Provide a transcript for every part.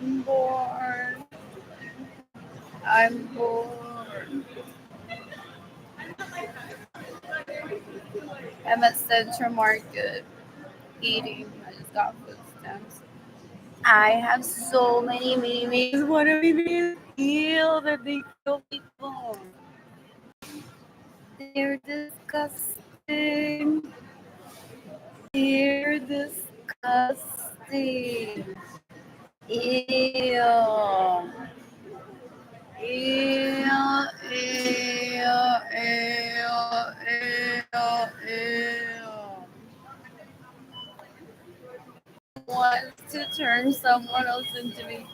I'm bored. I'm bored. I'm at Central Market eating. I just got food stamps. I have so many memes. One of my memes feel that they kill people. They're disgusting. They're disgusting. Ew. Ew, ew, ew, ew. Wants to turn someone else into me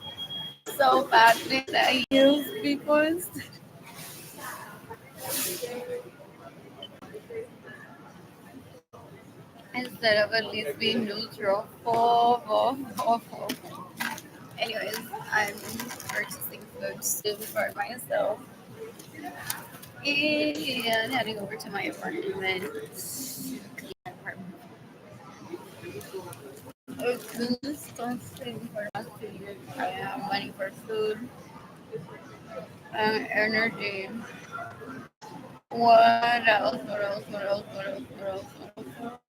so badly that he heals people instead of at least being neutral. Anyways, I'm purchasing food soon for myself and heading over to my apartment. It's been disgusting for the last 2 years. I have money for food and energy. What else? What else? What else? What else? What else? What else?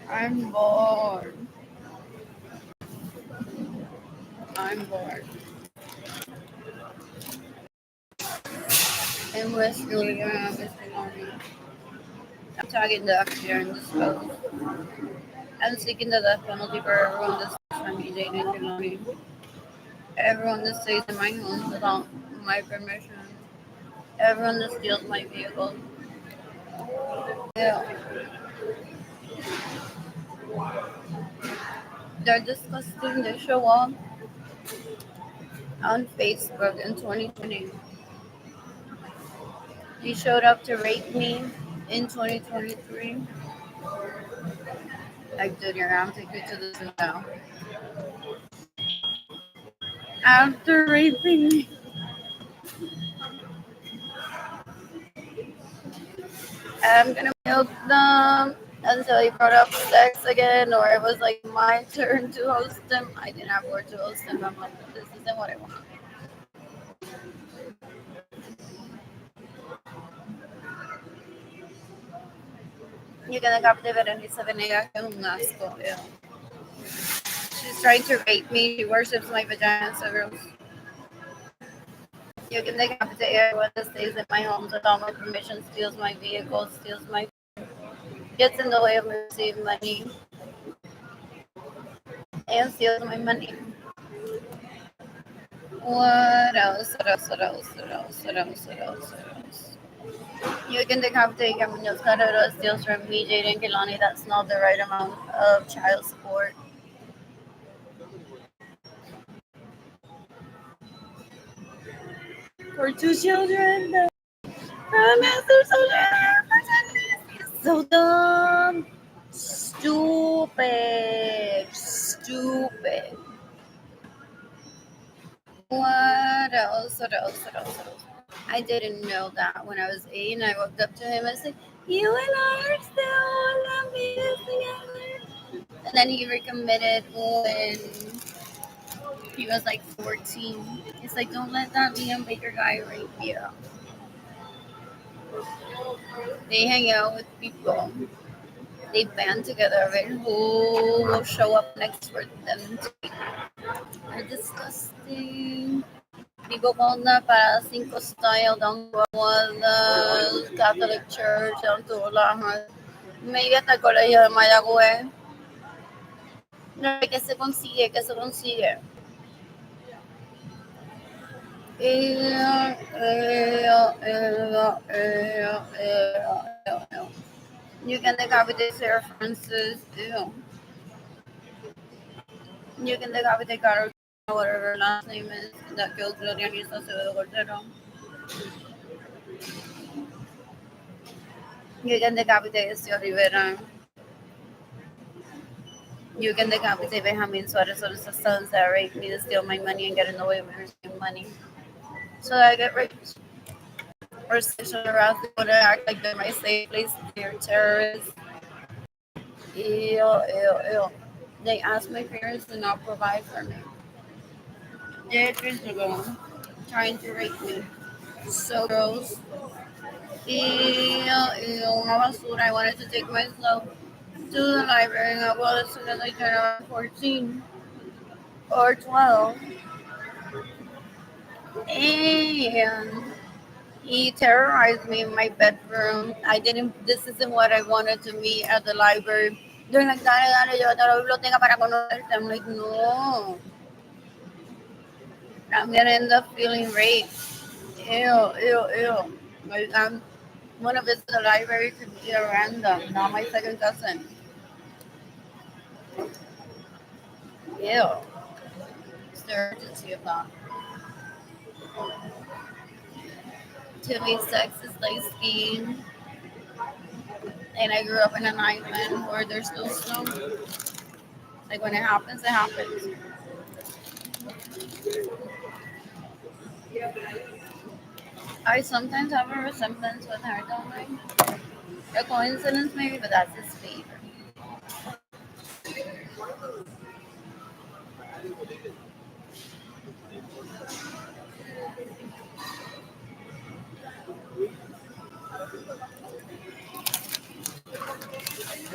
I'm bored. I'm bored. In West Julia, Mr. Lonnie. I'm talking to Akshay and this post. I'm seeking the death penalty for everyone that steals from me, Jane and Jelani. Everyone that stays in my home without my permission. Everyone that steals my vehicle. Yeah, they're disgusting. They show up on Facebook in 2020. He showed up to rape me in 2023. Like, dude, you're gonna take me to the zoo now. After raping me, I'm gonna milk them until he brought up sex again, or it was like my turn to host him. I didn't have word to host him. I'm like, this isn't what I want. You can captive it and he said, "Nega, que es un asco." Ew. She's trying to rape me. She worships my vagina. So gross. You can decapitate everyone that stays in my home without my permission, steals my vehicle, steals my gets in the way of me receiving money, and steals my money. What else? What else? What else? What else? What else? What else? What else? You can decapitate Caminos Carrera steals from me, Jaden Kilani. That's not the right amount of child support. For two children, master children, so dumb. Stupid. Stupid. What else? What else? What else? What else? I didn't know that when I was 8 and I walked up to him and said, "You and I are still amazing together." And then he recommitted when he was like 14. He's like, "Don't let that Liam Baker guy rape you." They hang out with people. They band together and who will show up next for them to be. They're disgusting. People called that para cinco style down to the Catholic Church, down to Olajuwon. Maybe hasta el colegio de Mayagüez. No, que se consigue, que se consigue. You can decapitate Sarah Francis. Ew. You can decapitate Carol, whatever her last name is, that killed Glorianista Acevedo Cordero. You can decapitate Estio Rivera. You can decapitate Benjamin Suarez or his sons that raped me to steal my money and get in the way of me receiving money. So that I get raped. Or sexual harassment, want to act like they're my safe place, they're terrorists. Ew, ew, ew. They asked my parents to not provide for me. Years ago, trying to rape me. So gross. Una basura. I wanted to take myself to the library. Well, as soon as I turned around 14 or 12, and he terrorized me in my bedroom. I didn't. This isn't what I wanted to meet at the library. They're like, dale, dale, llévate a la biblioteca para conocerte. I'm like, no, I'm gonna end up feeling raped. Ew, ew, ew. Like, I'm want to visit the library to be a random, not my second cousin. Ew. It's the urgency of that. To me, sex is like skiing, and I grew up in an island where there's no snow. Like when it happens, it happens. I sometimes have a resemblance with her, don't I? A coincidence maybe, but that's his favor.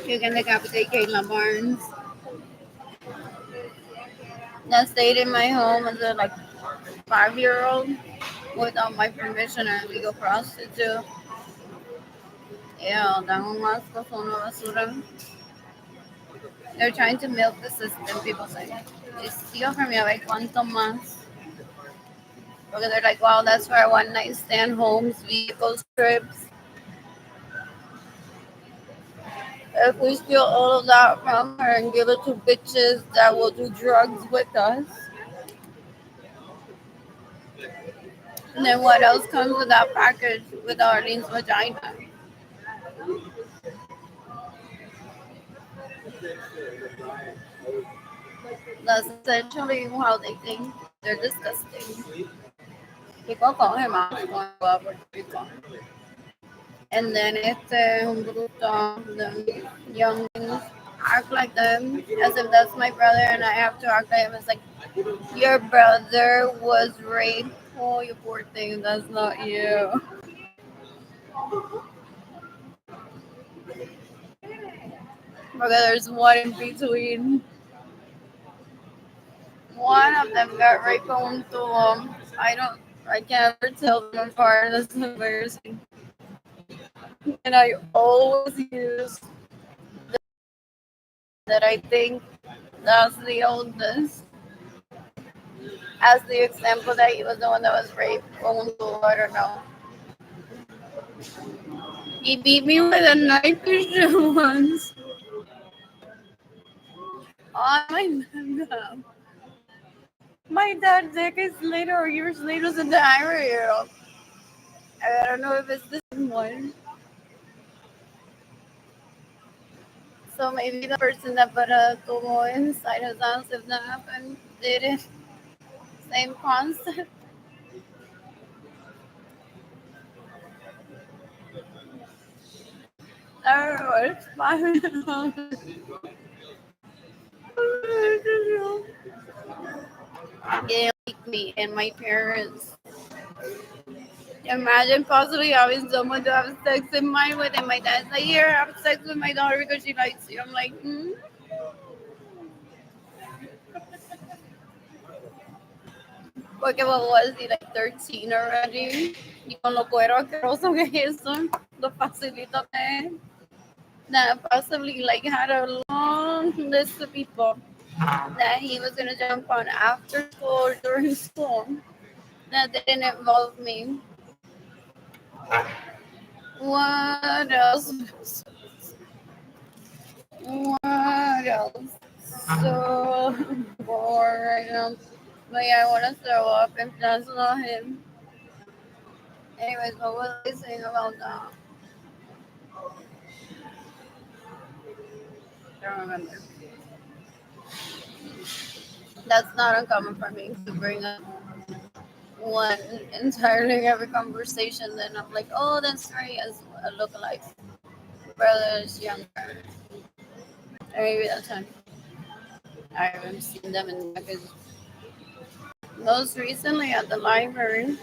You can decapitate Kayla Barnes. That stayed in my home as a like 5-year-old without my permission or legal prostitute. Yeah, dan un asco, son una basura. They're trying to milk the system, people say. They steal from you like cuanto más. Because they're like, wow, that's for our one night stand homes, vehicles, trips. If we steal all of that from her and give it to bitches that will do drugs with us, and then what else comes with that package with Arlene's vagina? That's essentially how they think. They're disgusting. People call him out for Puerto Rico. And then este un bruto, the youngins act like them as if that's my brother and I have to act like him. It's like, your brother was raped. Oh, you poor thing, that's not you. Because there's one in between. One of them got raped on to I can't ever tell them apart. That's embarrassing. And I always use that I think that's the oldest as the example that he was the one that was raped. I don't know. He beat me with a knife once on my neck. My dad decades later or years later was in the area. I don't know if it's the same one. So maybe the person that put a como inside his house if that happened did it. Same concept. I don't know. It's fine. Yeah, like me and my parents. Imagine possibly having someone to have sex in mind with, and my dad's like, "Here, have sex with my daughter because she likes you." I'm like, Porque what was he like 13 already? Y con lo cuero asqueroso que es eso, lo facilito que es. That possibly like had a long list of people that he was gonna jump on after school or during school that didn't involve me. What else? What else? So boring. But yeah, I want to throw up if that's not him. Anyways, what was I saying about that? I don't remember. That's not uncommon for me to bring up one entirely every conversation. Then I'm like, oh, that's right, as a lookalike brother's younger. Or maybe that's him. I haven't seen them in magazines. Most recently at the library.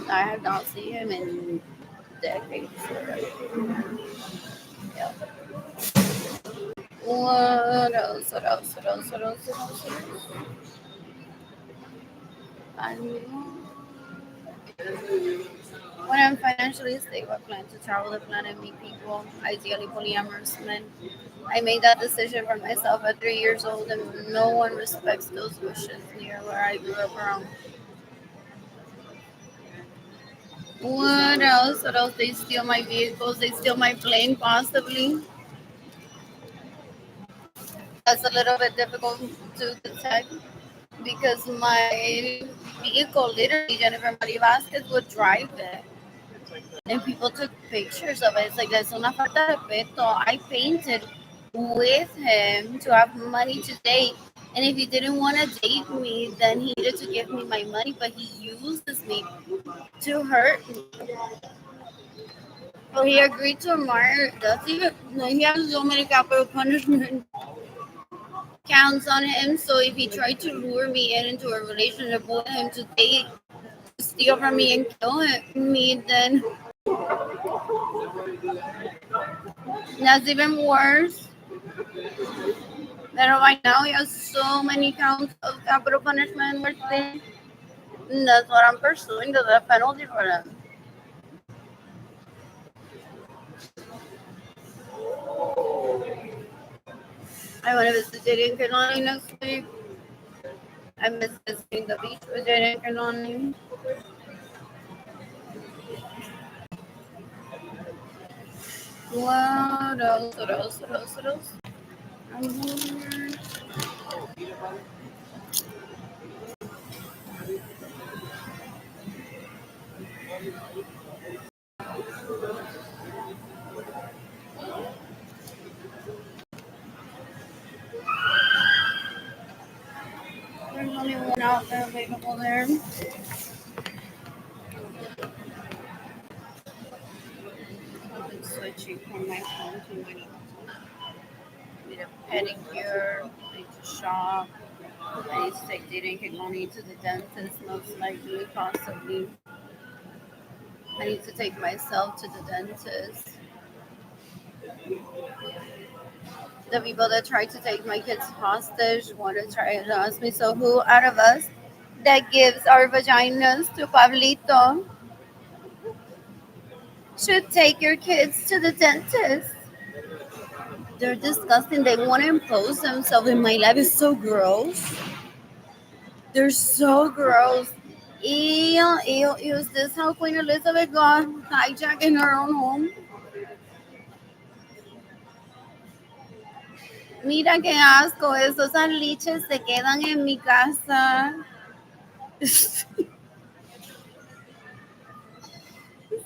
I have not seen him in decades. Yeah. What else? What else? What else? What else? What else? What else? When I'm financially stable, I plan to travel the planet and meet people, ideally polyamorous men. I made that decision for myself at 3 years old, and no one respects those wishes near where I grew up around. What else? What else? They steal my vehicles. They steal my plane, possibly. That's a little bit difficult to detect because my vehicle, literally, Jennifer Marie Vasquez would drive it. And people took pictures of it. It's like, that's una falta de respeto. I painted with him to have money to date. And if he didn't want to date me, then he needed to give me my money, but he uses me to hurt me. So he agreed to marry. That's even, he has so many capital punishment counts on him. So if he tried to lure me into a relationship with him to date, to steal from me and kill me, then that's even worse. But right now he has so many counts of capital punishment worth it. And that's what I'm pursuing, the death penalty for them. I want to visit Jade and Kalani next week. I miss visiting the beach with Jade and Kalani. What else? What else? What else? What else? I'm bored. There's only one out there available there. I've been switching from my phone to my laptop. I need a pedicure. I need to shop. I need to take Jade and Kalani to the dentist, most likely, possibly. I need to take myself to the dentist. The people that tried to take my kids hostage want to try to ask me, so who out of us that gives our vaginas to Pablito should take your kids to the dentist? They're disgusting. They want to impose themselves in my life. It's so gross. They're so gross. Ew, ew, ew. Is this how Queen Elizabeth got hijacked in her own home? Mira qué asco, esos aliches se quedan en mi casa.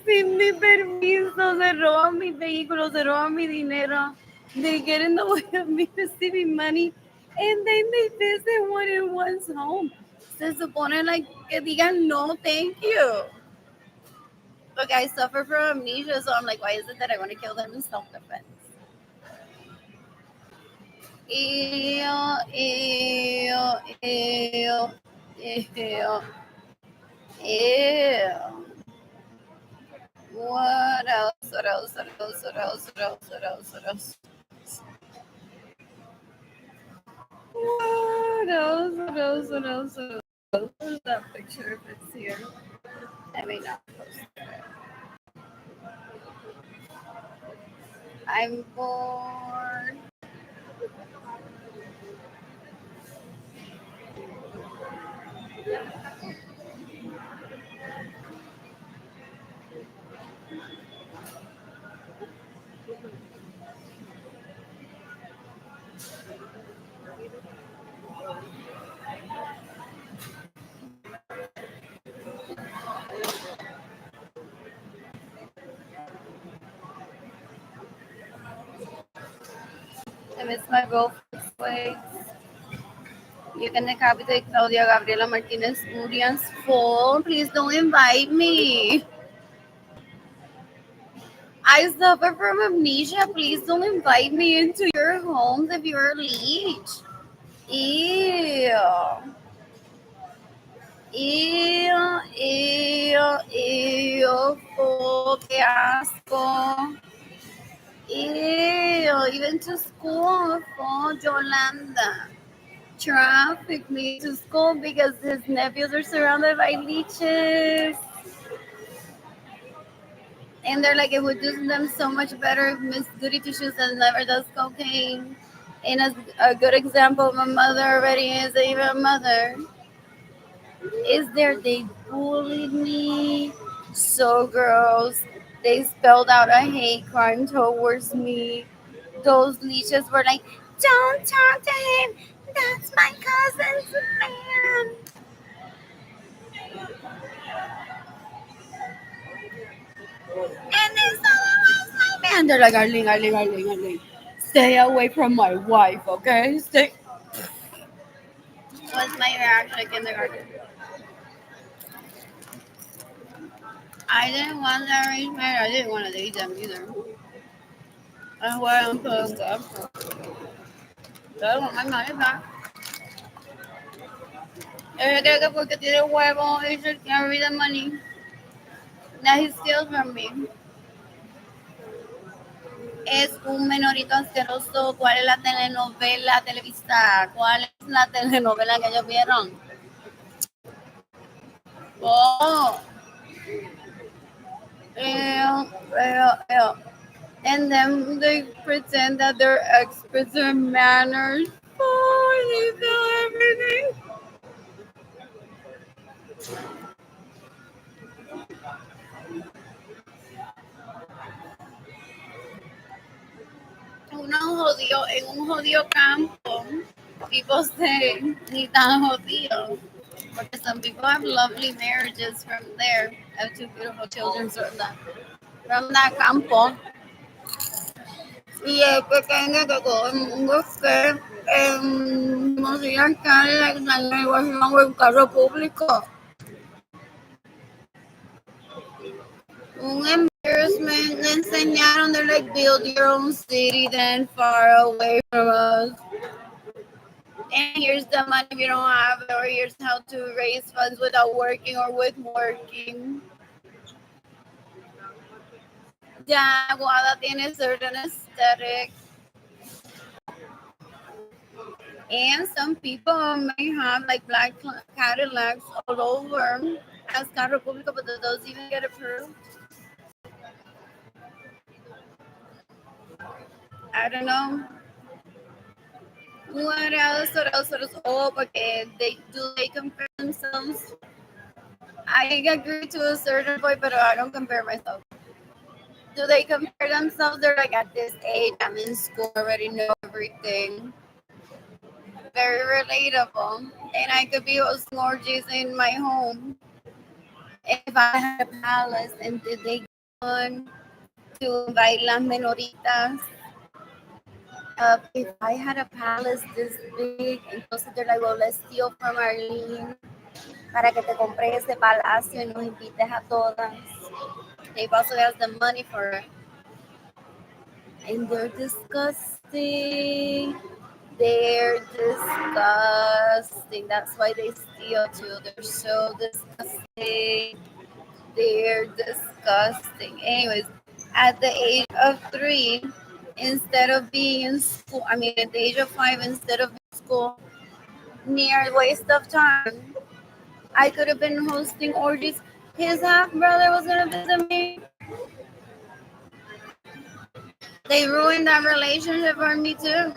Sin mi permiso, se roban mi vehículo, se roban mi dinero. They get in the way of me receiving money and then they visit one in one's home. Se supone like que digan no, thank you. Look, I suffer from amnesia, so I'm like, why is it that I want to kill them in self-defense? Ew, ew, ew, ew, ew. What else? What else? What else? What else? What else? What else? What else? What else? What else? What else? What else? Where's that picture if it's here? I may not post it. I'm bored. I miss my girlfriend's legs. You can decapitate Claudia Gabriela Martinez Urian's phone. Please don't invite me. I suffer from amnesia. Please don't invite me into your homes if you're a leech. Ew. Ew, ew, ew, qué asco. Ew, even to school, Yolanda. Traffic me to school because his nephews are surrounded by leeches. And they're like, it would do them so much better if Miss Goody Two Shoes never does cocaine. And a good example of a mother already is even a mother. Is there they bullied me? So girls, they spelled out a hate crime towards me. Those leeches were like, don't talk to him. That's my cousin's man. And this other was my man. They're like, Arlene, Arlene, Arlene, Arlene. Stay away from my wife, okay? Stay. What's my reaction at kindergarten? I didn't want to arrange marriage. I didn't want to date them either. That's why I'm putting up. So I want my money back. Yo creo que porque tiene huevo, he should carry the money that he steals from me. Es un menorito asqueroso. ¿Cuál es la telenovela televisa? ¿Cuál es la telenovela que ellos vieron? Oh, ew. And then they pretend that they're experts in manners. Oh, they know everything. Uno jodió en un jodido campo. People say ni tan jodido. Because some people have lovely marriages from there. I have two beautiful children from that campo. Y es pequeño que todo el mundo esté no sigan like negociando en un carro público. Un embarrassment. Le enseñaron de like build your own city then far away from us. And here's the money if you don't have it, or here's how to raise funds without working or with working. Ya Aguada tiene a certain aesthetic. And some people may have like black Cadillacs all over as Carro Público, but those even get approved. I don't know. What else? Oh, porque they compare themselves. I agree to a certain point, but I don't compare myself. Do they compare themselves? They're like, at this age, I'm in school, I already know everything. Very relatable. And I could be hosting orgies in my home. If I had a palace and did they go to invite las menoritas. If I had a palace this big, entonces they're like, well, let's steal from Arlene para que te compres ese palacio y nos invites a todas. They also has the money for it. And they're disgusting. They're disgusting. That's why they steal too. They're so disgusting. They're disgusting. Anyways, at the age of 3, instead of being in school, at the age of 5, instead of in school, near waste of time, I could have been hosting orgies. His half brother was gonna visit me. They ruined that relationship for me too.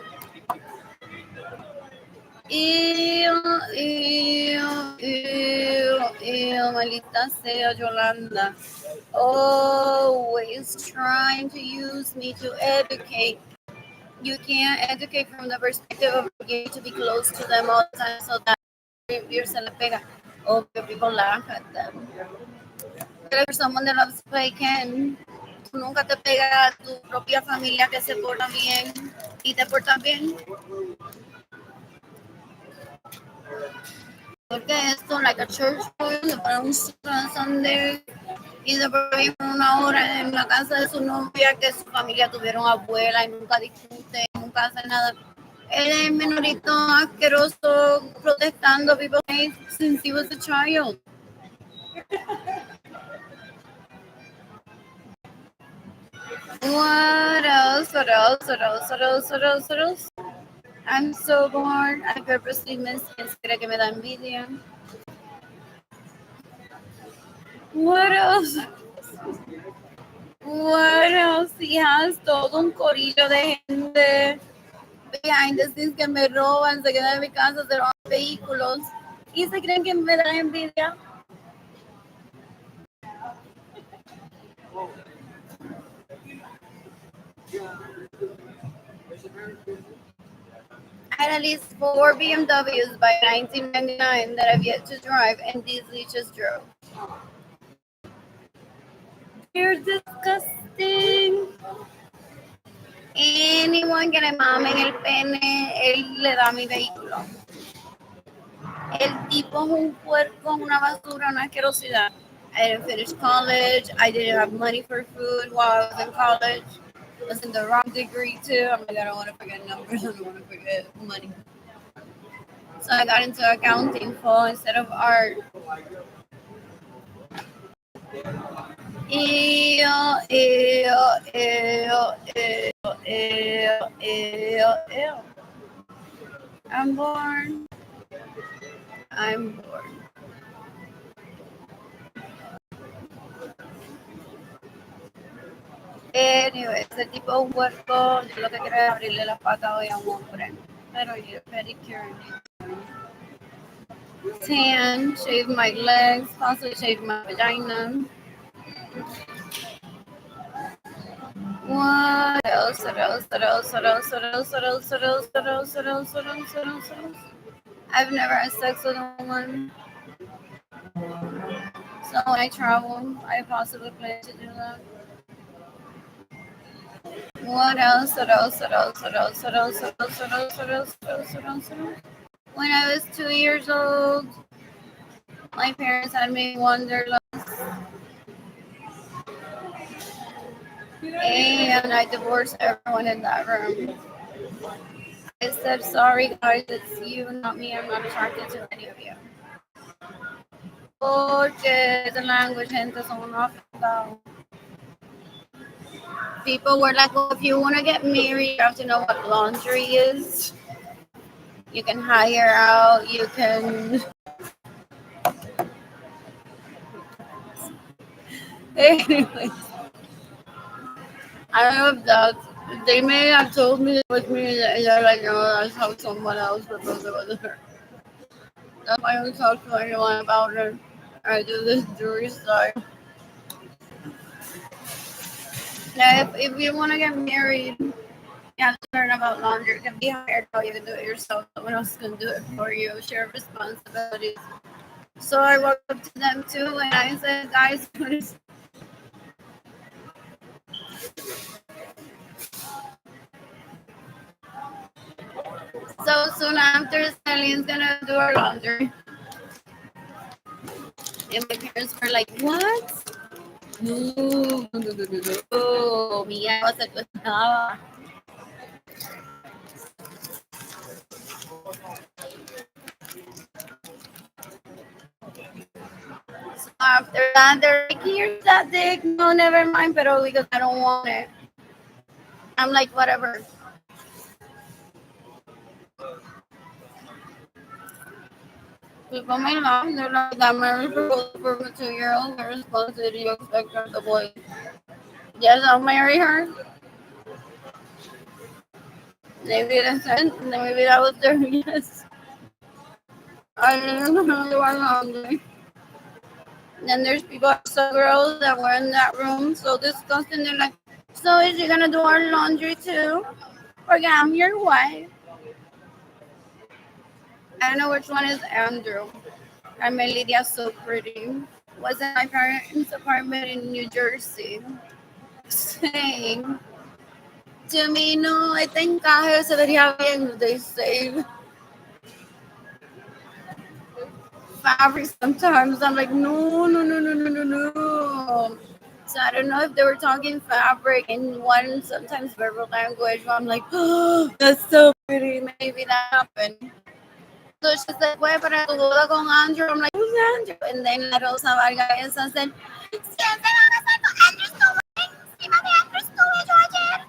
Ew, maldita sea, Yolanda. Always trying to use me to educate. You can't educate from the perspective of getting to be close to them all the time so that you're se le pega. Oh, people laugh at them. But for someone that loves to play Ken, tú nunca te pega a tu propia familia que se porta bien y te porta bien. porque esto, like a church boy, se para un Sunday y se vive una hora en la casa de su novia, que su familia tuvieron abuela y nunca discute, nunca hace nada. Él es menorito asqueroso protestando people hate since he was a child. What else? What else? What else? What else? What else? What else? I'm so bored. I purposely missed it. Creo que me da envidia. What else? What else? He has todo un corillo de gente behind the scenes que me roban, se quedan en mi casa, se roban vehículos y se creen que me da envidia. I had at least 4 BMWs by 1999 that I've yet to drive, and these leeches drove. You're disgusting. Anyone que le mamen el pene, él le da mi vehículo. El tipo es un puerco, una basura, una asquerosidad. I didn't finish college. I didn't have money for food while I was in college. I was in the wrong degree too. I'm like, I don't want to forget numbers. I don't want to forget money. So I got into accounting full instead of art. Ew, ew, ew, ew, ew, ew, ew. I'm bored. I'm bored. Anyway, ese tipo es un puerco. Yo lo que quiero es abrirle las patas hoy a un hombre. Pero yo pedicure. Tan, shave my legs, possibly shave my vagina. What else? What else? What else? What else? What else? What else? What else? What else? What else? What else? What else? What else? I've never had sex with a woman. So when I travel, I possibly plan to do that. What else? What else? What else? What else? What else? What else? What else? What else? What else? What else? What else? When I was 2 years old, my parents had me wanderlust, and I divorced everyone in that room. I said, sorry guys, it's you, not me. I'm not attracted to any of you. Porque the language gente son off. People were like, well, if you want to get married, you have to know what laundry is. You can hire out, you can. Anyways, I don't know if that's. They may have told me it was me, and they're like, no, that's how someone else proposed it was her. That's why I don't talk to anyone about her. I do this jewelry style. Now, if you want to get married, you have to learn about laundry. It can be hired out. You can do it yourself. Someone else can do it for you. Share responsibilities. So I walked up to them too, and I said, guys, please. So soon after, Celine's gonna do our laundry. And my parents were like, what? No, no, no, no, no, no. Oh, Mia was like, "Ah." So after that, they're like, here's that dick. No, never mind, pero because I don't want it. I'm like, whatever. People may laugh. They're like, that marriage proposal for a 2-year-old. What responsibility do you expect from the boy? Yes, I'll marry her. Maybe that's it. Maybe that was their yes. I didn't know they were laundry. Then there's people, some girls that were in that room so disgusting. They're like, so is she gonna do our laundry too? Or yeah, I'm your wife. I don't know which one is Andrew. Carmelidia so pretty. Was in my parents' apartment in New Jersey. Saying to me, no, este encaje se vería bien, they say. fabric sometimes. I'm like, no, no, no, no, no, no, no. So I don't know if they were talking fabric in one sometimes verbal language. But I'm like, oh, that's so pretty. Maybe that happened. So she's like, güey, para tu boda con Andrew. I'm like, who's Andrew? And then La Rosa Vargas said, sí, ese va a ser con Andrew Stewart. Encima de Andrew Stewart yo ayer.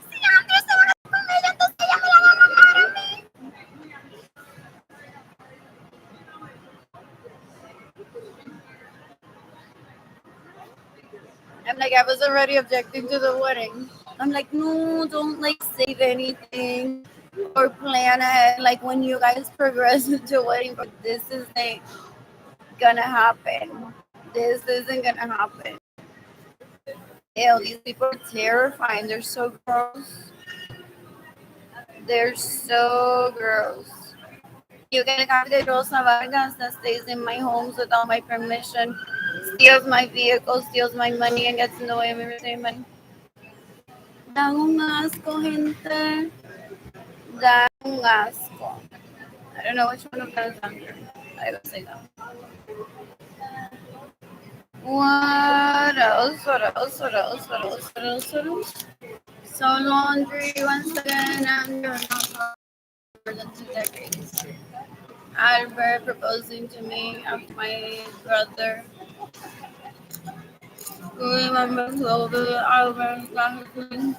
Si Andrew se va a casar con ella, entonces ella me la va a mamar a mí. I'm like, I was already objecting to the wedding. I'm like, no, don't like save anything or plan ahead. Like when you guys progress into a wedding, but this is like gonna happen. This isn't gonna happen. Ew, these people are terrifying. They're so gross. They're so gross. You get a copy of Rosa Vargas that stays in my homes without my permission, steals my vehicle, steals my money, and gets in the way of me receiving money. Dan un asco, gente. Dan un asco. I don't know which one of them is under. I would say that. What else? What else? What else? What else? What else? What else? So laundry once again, and you're not more than 2 decades. Albert proposing to me after my brother. Who remembers all the Albert Lahore?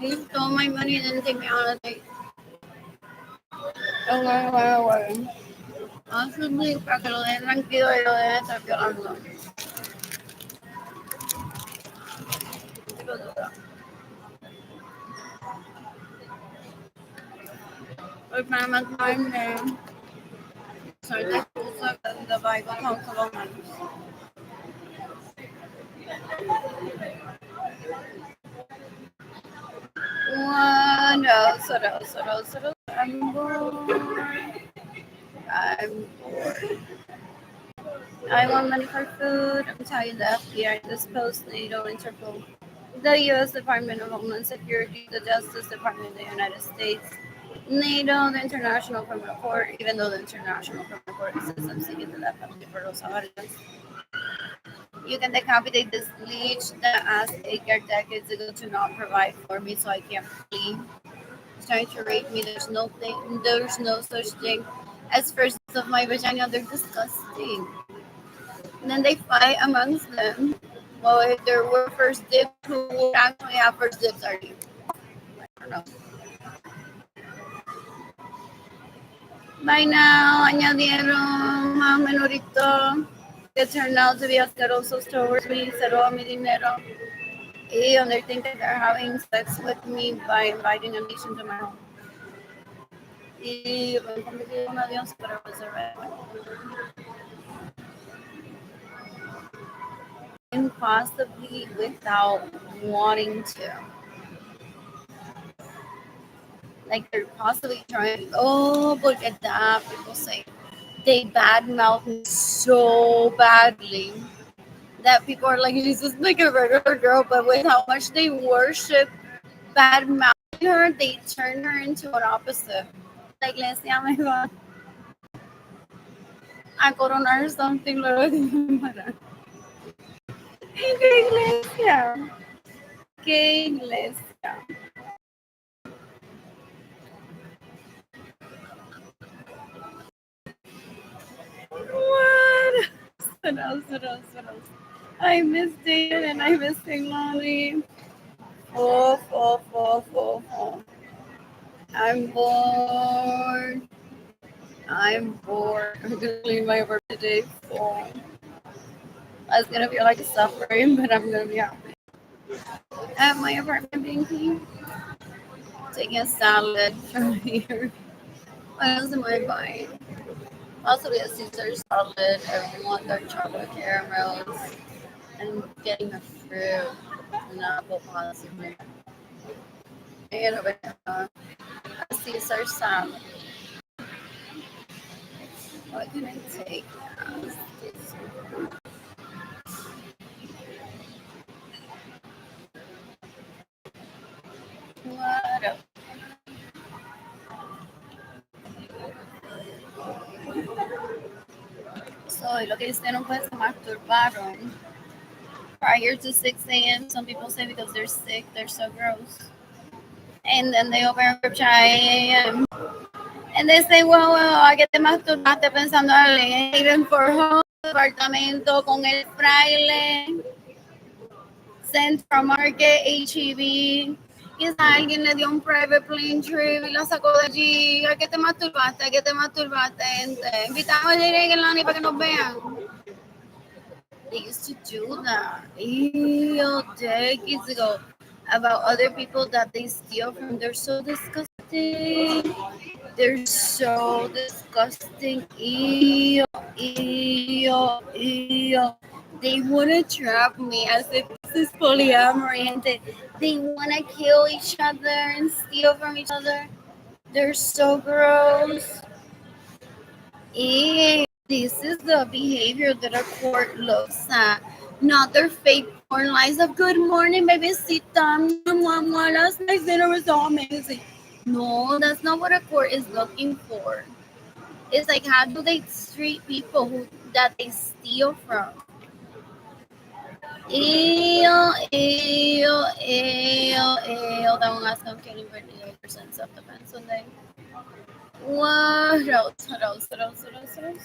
He stole my money and didn't take me on a date. Away. Honestly, para que lo den tranquilo y lo dejen estar violando. Hoy para matarme, soy de excusa de Bible Council of Months. What else? What else? What else? What else? I'm bored. I'm bored. I want money for food. I'm telling the FBI, this post, NATO, Interpol, the U.S. Department of Homeland Security, the Justice Department of the United States, NATO, the International Criminal Court, even though the International Criminal Court says I'm seeking the death penalty for Rosa Vargas. You can decapitate this leech that asked Edgar decades ago to not provide for me so I can't flee. He's trying to rape me. There's no such thing as first of my vagina. They're disgusting. And then they fight amongst them. Well, if there were first dibs, who would actually have first dibs already? I don't know. By now, añadieron más menorito que turned out to be asquerosos towards me, se roban mi dinero. And they think that they're having sex with me by inviting a nation to my home. Y me convertí en un adiós, but I was already. Impossibly without wanting to. Like they're possibly trying. Oh, look at that! People say they badmouth me so badly that people are like, "She's just like a regular girl," but with how much they worship badmouthing her, they turn her into an opposite. La iglesia me va a coronar something. Luego de para. ¿Qué iglesia? ¿Qué iglesia? What? What else? What else? What else? I miss David and I miss Lolly. Oh. I'm bored. I'm bored. I'm gonna leave my work today full. It's gonna be like suffering, but I'm gonna be happy. At my apartment being clean. Taking a salad from here. What else am I buying? Possibly a Caesar salad. I want their chocolate caramels. And getting a fruit. An apple possibly. And a banana. A Caesar salad. What can I take? What else? So, lo que hicieron fue se masturbaron prior to 6 a.m. Some people say because they're sick, they're so gross. And then they open a group chat at 8 a.m. And they say, well, ¿a qué te masturbaste pensando en even for home, apartamento con el fraile, Central Market, HEB? Quizás alguien le dio un private plane trip y la sacó de allí. ¿A qué te masturbaste? ¿A qué te masturbaste? Invitamos a Jay y Lani para que nos vean. They used to do that decades ago about other people that they steal from. They're so disgusting. They're so disgusting. Ew, ew, ew. They want to trap me as if this is polyamory and they want to kill each other and steal from each other. They're so gross. Ew. This is the behavior that a court looks at, not their fake porn lies of good morning, baby, sit down, last night's dinner was so amazing. No, that's not what a court is looking for. It's like, how do they treat people that they steal from? Ew, ew, ew, ew. That one last time killing for 38% self-defense Sunday. What else? What else? What else? What else? What else?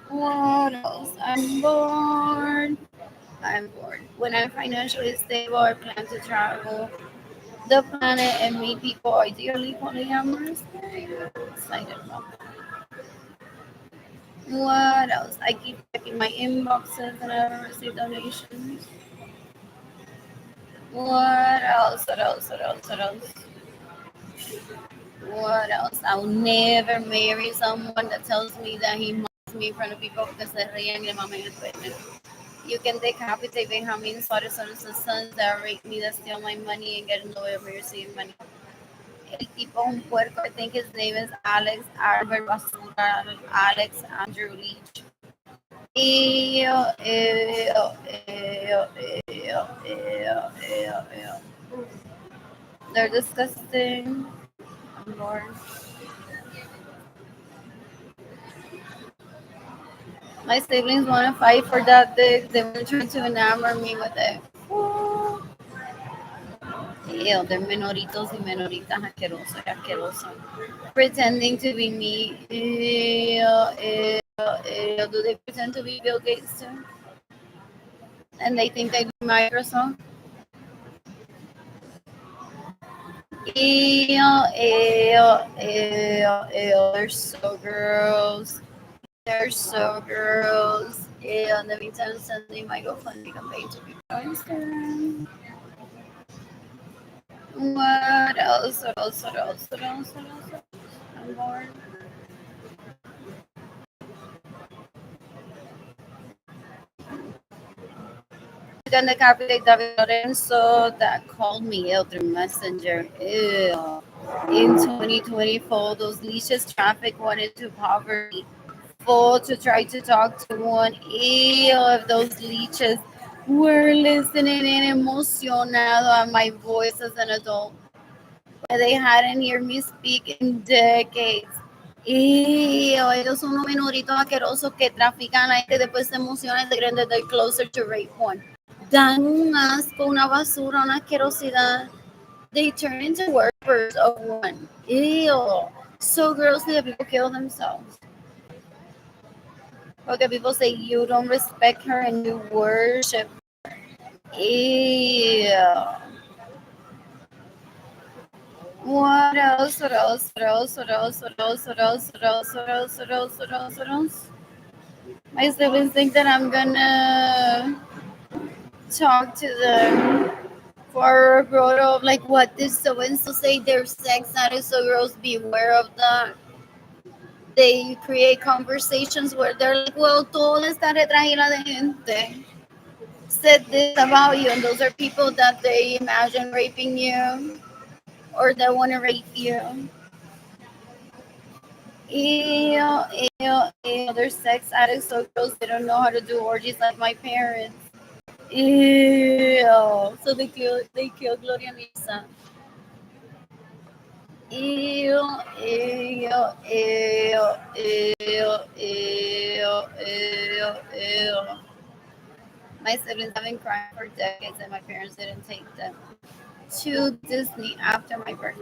What else? I'm bored. I'm bored. When I'm financially stable, I plan to travel the planet and meet people ideally polyamorous. Excited about that. What else? I keep checking my inboxes and I haven't received donations. What else? What else? What else? What else? What else? I'll never marry someone that tells me that he mocks me in front of people because se ríen y le maman el pene. You can decapitate Benjamin Suarez sons that rape me, that steal my money and get in the way of me receiving money. El tipo un puerco, I think his name is Alex Albert Basura, Alex Andrew Leach. Ew, ew, ew, ew, ew, ew, ew. They're disgusting. I'm bored. My siblings want to fight for that dick. They want to try to enamor me with it. Ew, they're menoritos y menoritas asquerosos y asquerosos. Pretending to be me. Ew, ew, ew. Do they pretend to be Bill Gates too? And they think they do Microsoft? Ew, ew, ew, ew. They're so gross. They're so gross. Ew, in the meantime, sending my GoFundMe campaign to people on Instagram. What else? What else? What else? What else? What else? I'm bored. Then the copyright David Lorenzo that called me out through Messenger. Ew. In 2024, those leashes traffic wanted to poverty. Full to try to talk to one. Ew, if those leeches were listening and emocionado at my voice as an adult. But they hadn't heard me speak in decades. Ew, ellos son unos menoritos asquerosos que trafican a la gente, después se emocionan y se creen that they're closer to rape porn. Dan un asco, una basura, una asquerosidad. They turn into workers of one. Ew. So grossly that people kill themselves. Okay, people say you don't respect her and you worship. Ew. What else? What else? What else? What else? What else? What else? What else? What else? What else? What else? What else? My siblings think that I'm gonna talk to them for a growth of like, what did so and so say? Their sex addicts, so girls beware of that. They create conversations where they're like, well, todo está detrás de la gente said this about you, and those are people that they imagine raping you or that want to rape you. Ew, ew, ew. They're sex addicts, so gross. They don't know how to do orgies like my parents. Ew. So they kill Gloria Nisa. Ew, ew, ew, ew, ew, ew, ew, ew. My siblings have been crying for decades, and my parents didn't take them to Disney after my birth.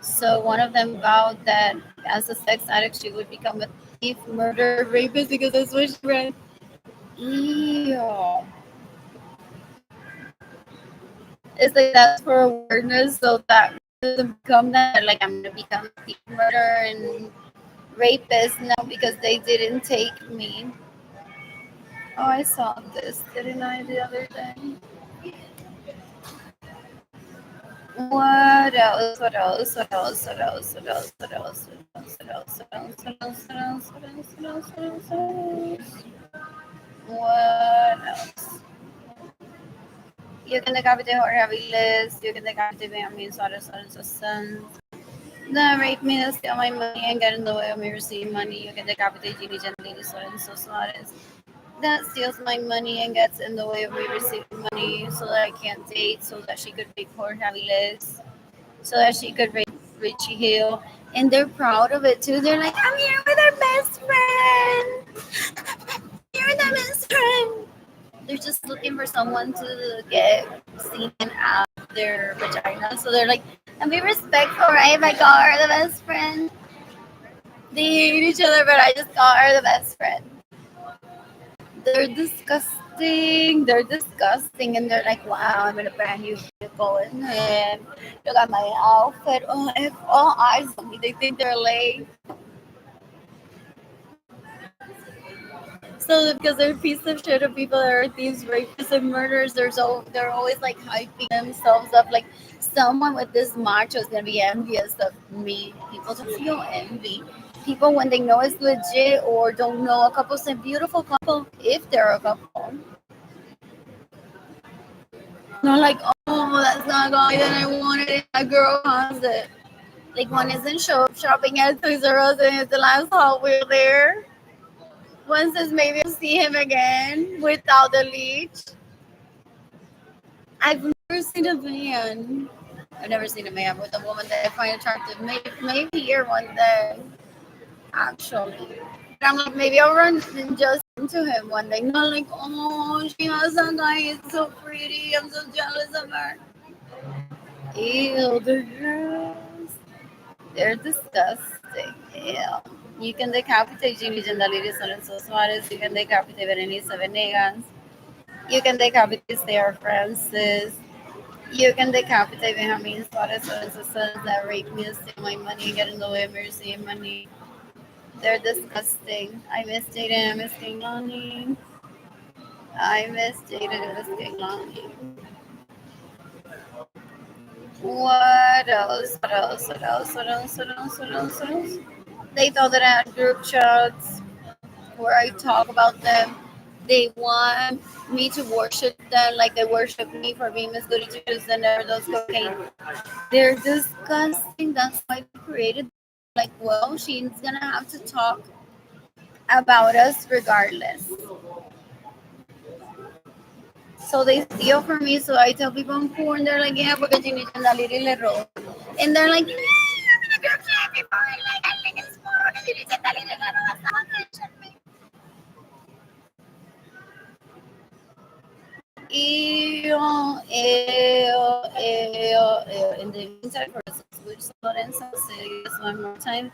So one of them vowed that as a sex addict, she would become a thief, murderer, rapist because that's what she read. Ew. It's like that's for awareness, so that doesn't become that. Like I'm gonna become a thief, murderer, and rapist now because they didn't take me. Oh, I saw this, didn't I, the other day? What else? What else? What else? What else? What else? What else? What else? What else? What else? What else? What else? What else? What else? What else? What else? You can decapitate or heavy list. You can decapitate Benjamin Suarez Suarez's sons. The rape me to steal my money and get in the way of me receiving money. You can decapitate Gini Gentilini Suarez Suarez. That steals my money and gets in the way of me receiving money so that I can't date, so that she could rape poor heavy list, so that she could rape Richie Hill. And they're proud of it too. They're like, I'm here with our best friend. You're the best friend. They're just looking for someone to get semen out of their vagina. So they're like, and be respectful, right? If I call her the best friend. They hate each other, but I just call her the best friend. They're disgusting. They're disgusting. And they're like, wow, I'm in a brand new vehicle. And look at my outfit. Oh, if all eyes on me, they think they're late. So because they're a piece of shit of people that are thieves, rapists, and murderers, they're always like hyping themselves up. Like someone with this macho is gonna be envious of me. People don't feel envy. People when they know it's legit or don't know a couple's a beautiful couple if they're a couple. Not like, oh, that's not guy that I wanted. And a girl has it. Like one isn't shopping at Toys R Us and it's the last Hot Wheel there. One says maybe I'll see him again without the leech. I've never seen a man. I've never seen a man with a woman that I find attractive. Maybe here one day, actually. But I'm like, maybe I'll run and just into him one day. Not like, oh, she has a guy. It's so pretty. I'm so jealous of her. Ew, the girls. They're disgusting. Ew. You can decapitate Jimmy Jandaliris Alonso Suarez. You can decapitate Berenice Venegas. You can decapitate Sarah Francis. You can decapitate Benjamin Suarez Alonso sons that rape me and steal my money and get in the way of me receiving money. They're disgusting. I miss Jaden. I miss Kinglani. I miss Jaden. I miss Kinglani. What else? What else? What else? What else? What else? What else? What else? They thought that I had group chats where I talk about them. They want me to worship them like they worship me for being Miss Goody Two Shoes and never does cocaine. They're disgusting. That's why they created. Like, well, she's gonna have to talk about us regardless. So they steal from me. So I tell people I'm poor, and they're like, yeah, porque Ginny Chandaliri le robo. And they're like, yeah, I'm in a group chat before. Like, I think it's poor porque Ginny Chandaliri le robo. Someone mentioned me. Ew, ew, ew. In the meantime, for which Lorenzo say this one more time.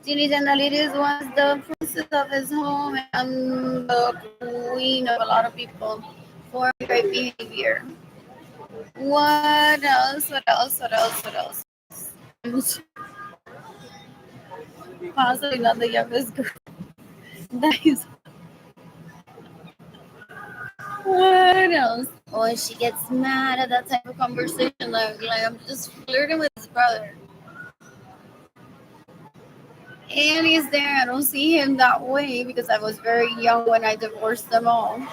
Ginny Jandaliris was the princess of his home and the queen of a lot of people for great behavior. What else? What else? What else? What else? Possibly not the youngest girl. That is what else? Oh, she gets mad at that type of conversation. Like I'm just flirting with his brother. And he's there. I don't see him that way because I was very young when I divorced them all.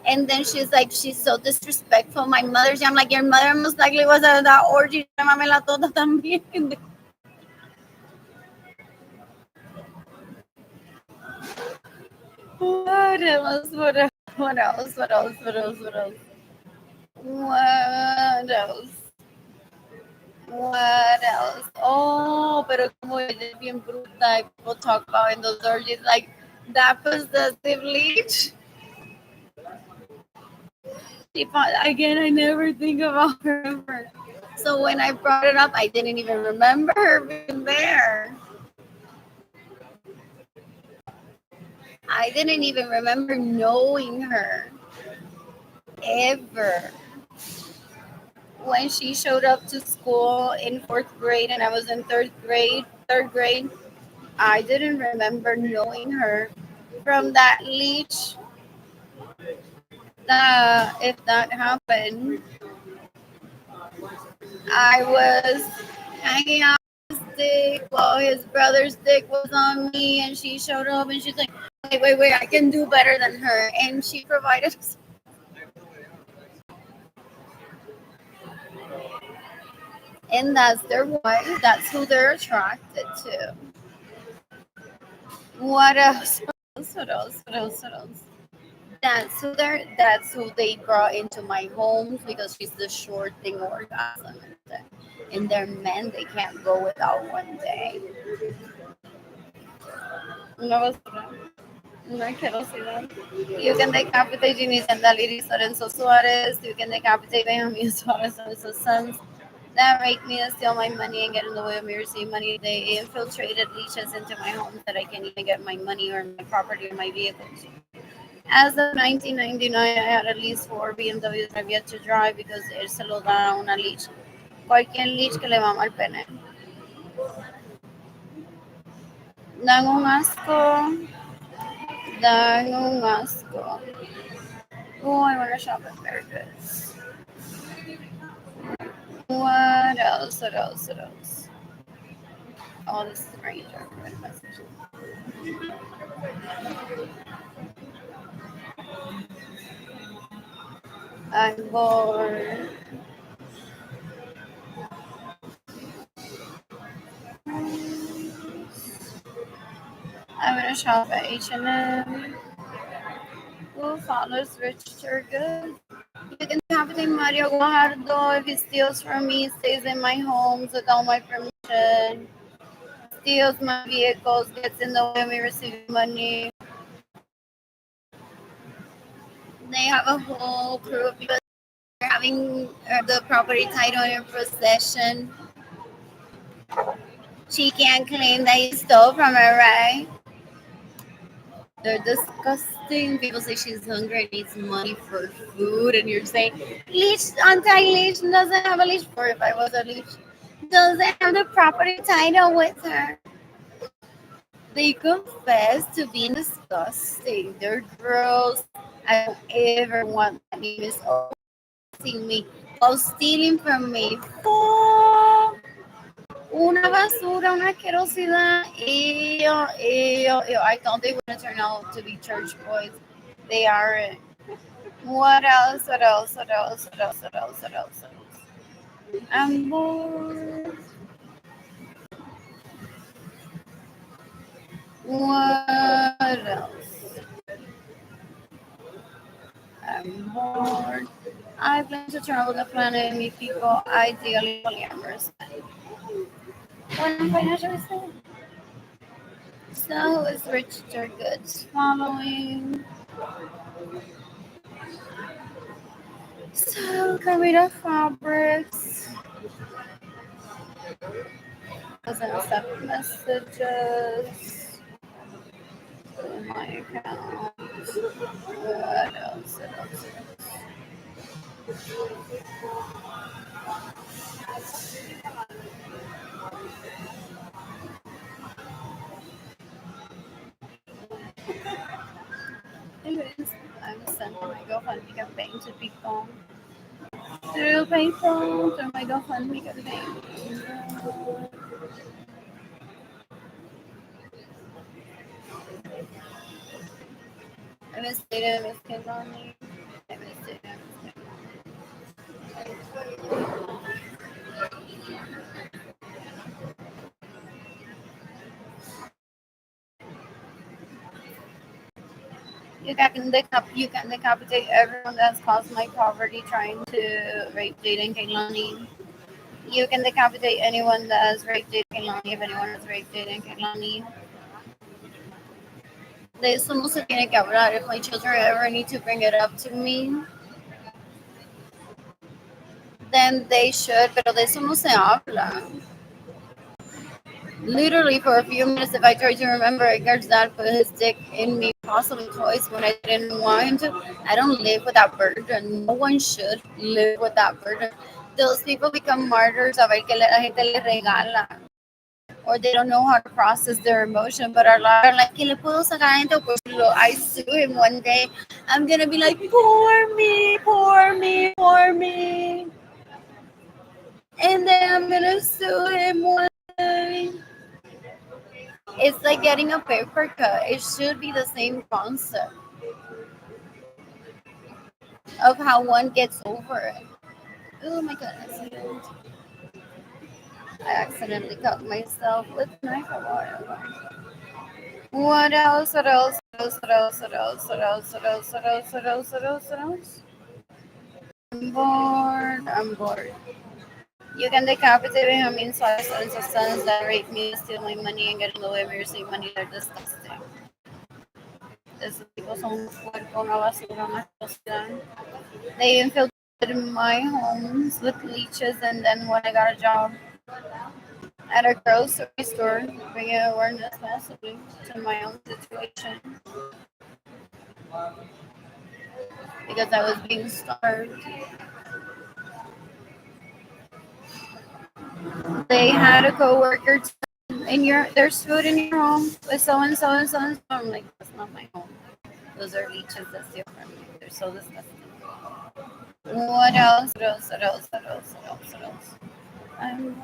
And then she's like, she's so disrespectful. My mother's, I'm like, your mother most likely was at that orgy. Llámamela toda también. What else? What else? What else? What else? What else? What else? What else? What else? Oh, pero como ella es bien bruta, y people talk about in those orgies, like, That possessive leech. Again, I never think about her ever. So when I brought it up, I didn't even remember her being there. I didn't even remember knowing her ever. When she showed up to school in fourth grade and I was in third grade, I didn't remember knowing her from that leech. If that happened, I was hanging out with his dick while his brother's dick was on me, and she showed up and she's like, wait, I can do better than her. And she provided us. And that's their wife. That's who they're attracted to. What else? What else? That's who they brought into my homes because she's the short thing orgasm. And they're men, they can't go without one day. Una basura. Una asquerosidad. You can decapitate Jimmy Sandaliri, Lorenzo Suarez. You can decapitate Benjamin Suarez, Lorenzo Sons. That raped me to steal my money and get in the way of me receiving money. They infiltrated leeches into my home that I can't even get my money or my property or my vehicles. As of 1999, I had at least 4 BMWs I've yet to drive because él se lo da a una leech. Cualquier leech que le mama al pene. Dan un asco. Dan un asco. Oh, I want to shop at Bear Goods. What else? Oh, this is Ranger. I'm bored. I'm gonna shop at H&M. Who follows Richard Good? You can have Mario Guajardo. If he steals from me, stays in my homes without my permission, steals my vehicles, gets in the way of me receiving money. They have a whole crew of people having the property title in possession. She can't claim that you stole from her, right? They're disgusting. People say she's hungry and needs money for food, and you're saying, leech, anti-leech doesn't have a leash. Or if I was a leech, doesn't have the property title with her. They confess to being disgusting. They're gross. I don't ever want that name is seeing me while stealing from me. Oh, una basura, una asquerosidad. Ew. I thought they would turn out to be church boys. They aren't. What else? I'm bored. What else? I'm bored. I plan to travel the planet and meet people, ideally polyamorous. When I'm financially stable. So is Richard Goods following? So Carmita Fabrics doesn't accept messages in my account. What else? Anyways, I'm sending my GoFundMe campaign to people through PayPal, through my GoFundMe campaign. I miss Data, I miss Kidlani. I miss Data, I miss You can decapitate everyone that's caused my poverty trying to rape Jaden Kaylani. You can decapitate anyone that has raped Jaden Kaylani if anyone has raped Jaden Kaylani. De eso no se tiene que hablar. If my children ever need to bring it up to me, then they should, pero de eso no se habla. Literally, for a few minutes, if I try to remember, Edgar's dad put his dick in me, possibly twice, when I didn't want him to. I don't live with that burden. No one should live with that burden. Those people become martyrs a ver que la gente les regala. Or they don't know how to process their emotion, but are like, ¿qué le puedo sacar gente? Pues I sue him one day. I'm gonna be like, poor me, poor me, poor me. And then I'm gonna sue him one day. It's like getting a paper cut. It should be the same concept of how one gets over it. Oh my goodness. I accidentally cut myself with a knife of oil. What else? What else? What else? What else? What else? What else? What else? What else? What else? What else? I'm bored. I'm bored. You can decapitate me. I mean, so I sons of sons that rape me, steal my money, and get in the way of me receiving money. They're disgusting. Esos tipos son un puerco, una basura, una asquerosidad. They infiltrated my homes with leeches, and then when I got a job at a grocery store, bringing awareness possibly to my own situation because I was being starved. They had a coworker in your there's food in your home with so and so and so and so. I'm like, that's not my home. Those are leeches. That's different. They're so disgusting. What else? What else? What else? What else? What else? What else? I'm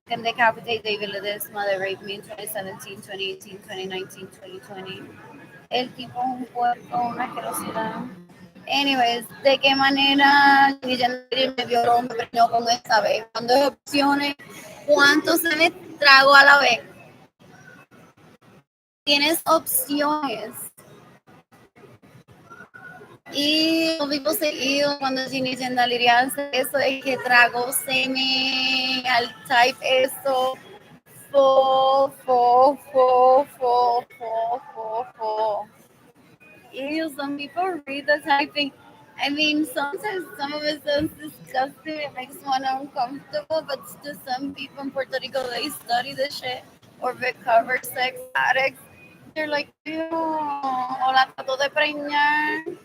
can decapitate David Ledesma. They raped me in 2017, 2018, 2019, 2020. El tipo es un puerco, una asquerosidad. Anyways, ¿de qué manera Guillermo me violó, me preñó con esta vez? ¿Cuánto hay opciones? ¿Cuánto se me trago a la vez? Tienes opciones. Y los vivos seguidos cuando se inician a lidiarse eso es que trago semen, al type eso, fo. Ew, some people read the typing. I mean, sometimes some of it sounds disgusting. It makes one uncomfortable, but to some people in Puerto Rico, they study this shit or recover sex addicts. They're like, ew, o la trató de preñar,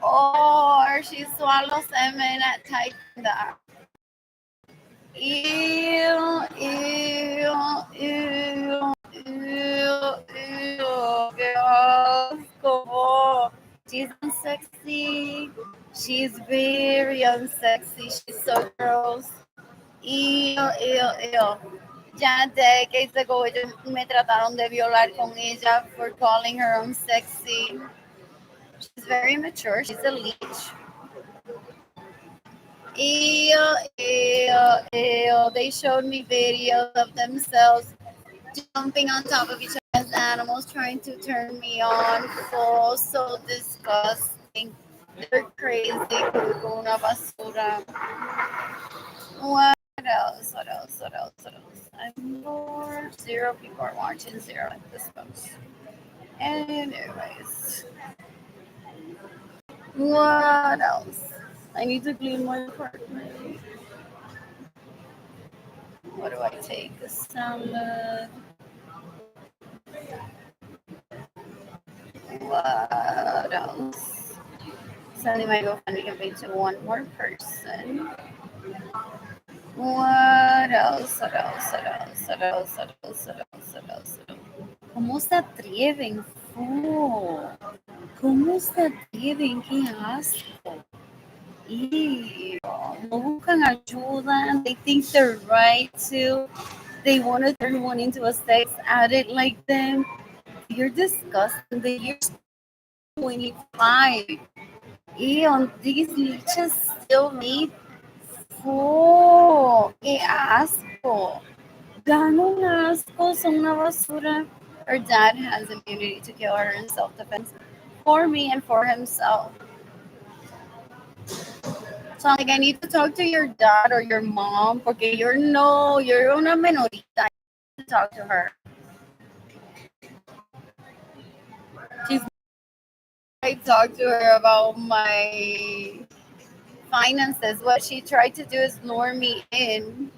or she swallows semen at typing that. Ew, ew, ew, ew, ew, qué asco. She's unsexy. She's very unsexy. She's so gross. Ew, ew, ew. Ya decades ago, ellos me trataron de violar con ella for calling her unsexy. She's very mature. She's a leech. Ew, ew, ew. They showed me videos of themselves jumping on top of each other as animals trying to turn me on. So disgusting. They're crazy. Una basura. What else? What else? What else? What else? I'm bored. Zero people are watching. Zero at this post. Anyways, what else? I need to clean my apartment. What do I take? A salad. What else? Sending my GoFundMe campaign to one more person. What else? What else? What else? What else? What else? What else? What else? ¿Cómo se atreven? ¿Cómo se atreven? ¡Qué asco! Ew. No buscan ayuda. They think they're right to. They want to turn one into a sex addict like them. You're disgusting. The year's 25. Ew, these leeches still need food. ¡Qué asco! Dan un asco, son una basura. Her dad has immunity to kill her in self-defense for me and for himself. So I'm like, I need to talk to your dad or your mom porque you're una menorita. talk to her. She's I talked to her about my finances. What she tried to do is lure me in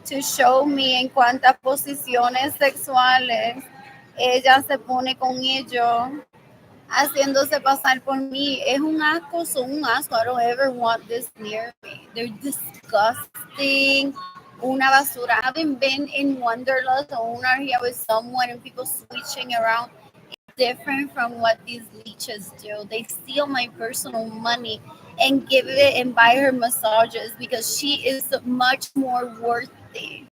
to show me en cuántas posiciones sexuales ella se pone con ellos, haciéndose pasar por mí. Es un asco, son un asco. I don't ever want this near me. They're disgusting. Una basura. Having been in Wanderlust or una here with someone and people switching around, different from what these leeches do. They steal my personal money and give it and buy her massages because she is much more worthy.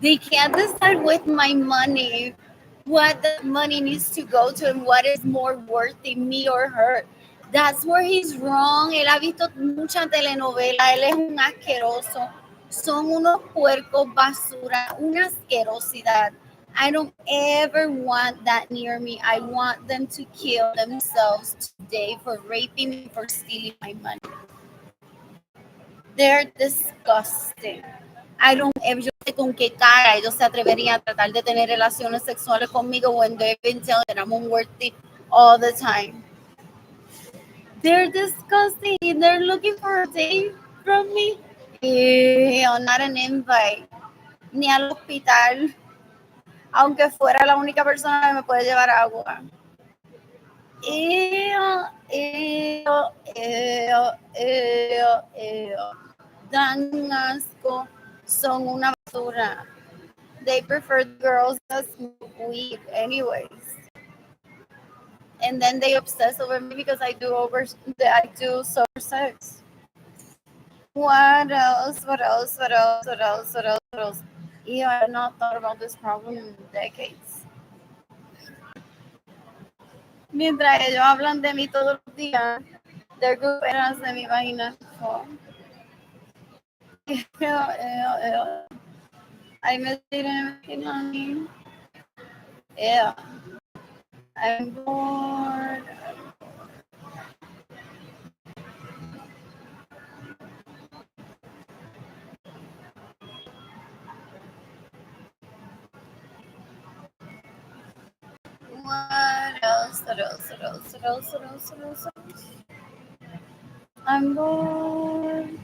They can't decide with my money what the money needs to go to and what is more worthy, me or her. That's where he's wrong. Él ha visto mucha telenovela. Él es un asqueroso. Son unos puercos basura, una asquerosidad. I don't ever want that near me. I want them to kill themselves today for raping me, for stealing my money. They're disgusting. I don't ever, yo sé con qué cara ellos se atreverían a tratar de tener relaciones sexuales conmigo when they've been telling that I'm unworthy all the time. They're disgusting. They're looking for a date from me. Not an invite. Ni al hospital. Aunque fuera la única persona que me puede llevar agua. Ew, ew, ew, ew, ew. Dan asco. Son una basura. They prefer girls that smoke weed anyways. And then they obsess over me because I do sober sex. What else? What else? What else? What else? What else? What else? I have not thought about this problem in decades. Mientras ellos hablan de mí todos los días, they're good penas de mi vagina. Oh. Ay, me tienen a mí. Yeah. I'm bored. What else? What else? What else? What else? What else? What else? What else? I'm bored.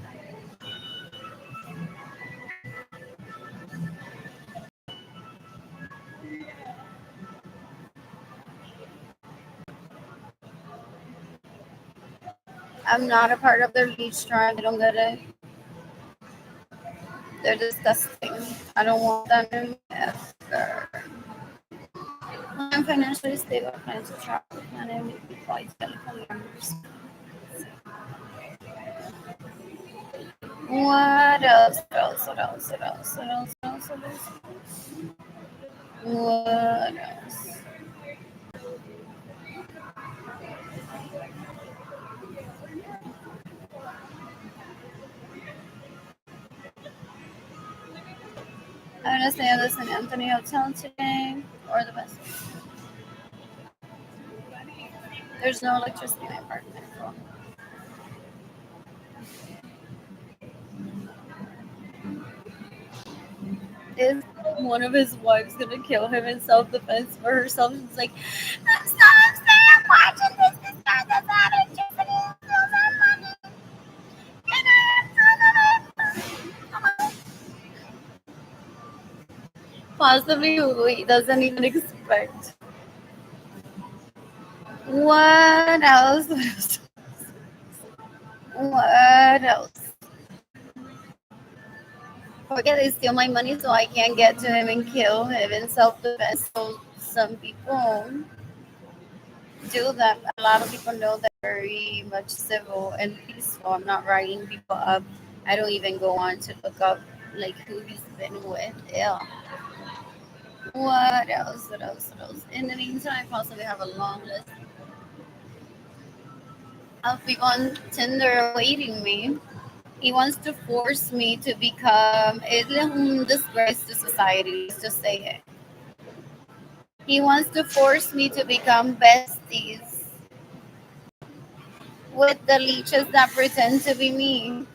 I'm not a part of their beach tribe. I don't get it. They're disgusting. I don't want them in ever. I'm financially stable, plan to travel, plan and meet people, telephone numbers. What else? What else? What else? What else? What else? What else? What else? What else? I'm gonna stay at the St. Anthony Hotel today, or the best. There's no electricity in my apartment. Is one of his wives gonna kill him in self-defense for herself? He's like, I'm watching this guy that's out of Japanese steals our money. And I am possibly who he doesn't even expect. What else? What else? What else? Forget they steal my money so I can't get to him and kill him in self-defense. So some people do that. A lot of people know that very much civil and peaceful. I'm not writing people up. I don't even go on to look up like who he's been with. Yeah. What else? What else? What else? In the meantime, I possibly have a long list of people on Tinder awaiting me. He wants to force me to become a disgrace to society. Let's just say it. He wants to force me to become besties with the leeches that pretend to be me.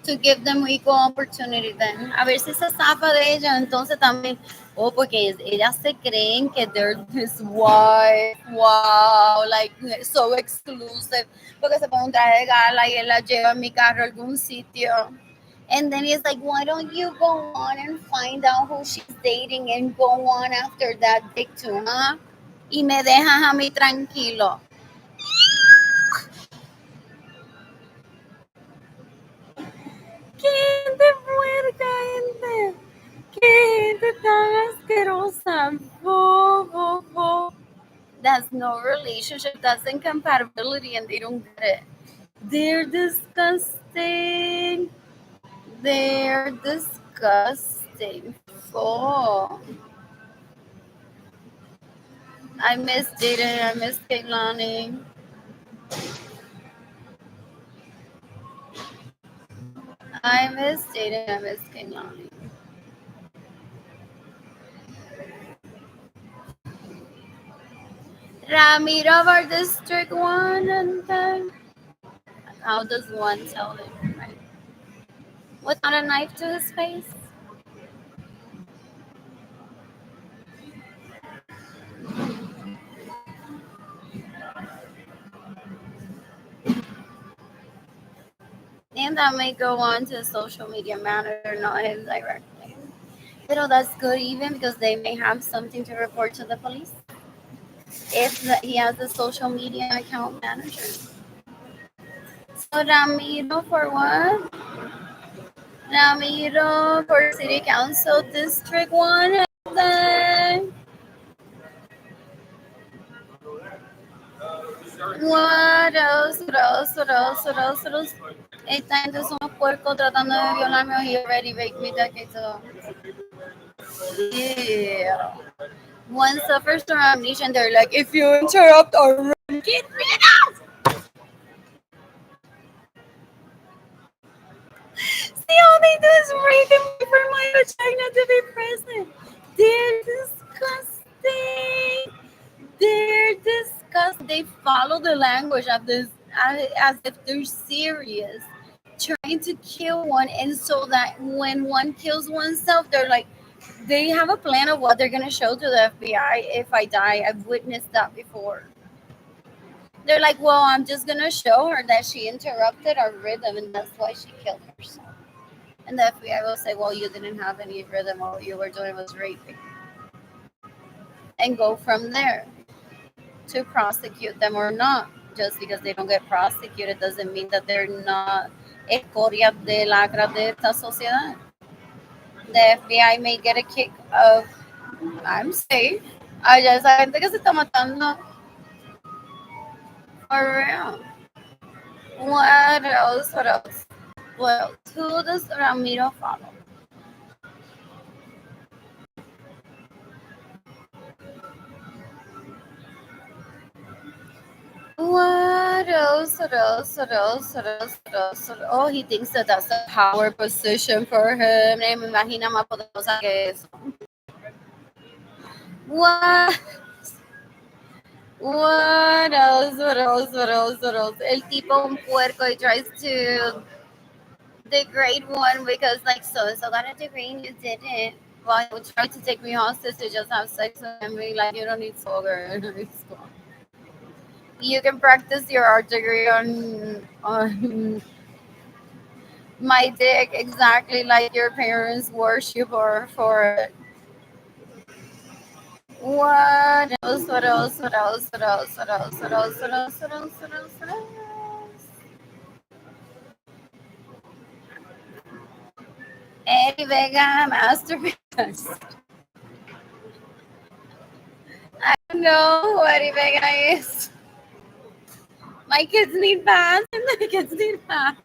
to give them equal opportunity then. A ver si se zafa de ella, entonces también, oh, porque ellas se creen que they're his wife, wow, like so exclusive, porque se pone un traje de gala y él la lleva en mi carro a algún sitio. And then he's like, why don't you go on and find out who she's dating and go on after that dick too, huh? Y me dejas a mí tranquilo. ¡Qué gente puerca, gente! ¡Qué gente tan asquerosa! That's no relationship, that's incompatibility, and they don't get it. They're disgusting. They're disgusting. Oh, I miss dating. I miss Kaylani. I miss dating. I miss Kaylani. Ramiro of our District 1 and then how does one tell it? Right? Without a knife to his face? And that may go on to social media manager, not him directly. But that's good even because they may have something to report to the police if he has a social media account manager. So Ramiro for what? Ramiro for City Council District 1 and then what else? What else? What else? What else? What else? Esta gente son unos puercos tratando de violarme. He already raped me decades ago. Yeah. One suffers from amnesia and they're like, if you interrupt or run, get rid of. See, all they do is raping me for my vagina to be present. They're disgusting. They're disgusting. They follow the language of this as if they're serious, trying to kill one, and so that when one kills oneself, they're like, they have a plan of what they're gonna show to the FBI if I die. I've witnessed that before. They're like, well, I'm just gonna show her that she interrupted our rhythm, and that's why she killed herself. And the FBI will say, well, you didn't have any rhythm. All you were doing was raping, and go from there to prosecute them or not. Just because they don't get prosecuted doesn't mean that they're not escoria de lacra de esta sociedad. The FBI may get a kick of, I'm safe. Allá esa gente que se está matando. For real. What else? What else? What else? Who does Ramiro follow? What else? What else? What else? What else? What else? What else? Oh, he thinks that that's a power position for him. Me imagina más poderosa que eso. What? What else? What else? What else? What else? El tipo un puerco. He tries to degrade one because like so and so got a degree and you didn't. Well, he would try to take me hostage to just have sex with him. Be like, you don't need sugar. You can practice your art degree on my dick exactly like your parents worship or for it. What else? What else? What else? What else? What else? What else? What else? What else? What else? What else? Eddie Vega masterpiece. I don't know who Eddie Vega is. My kids need baths and the kids need baths.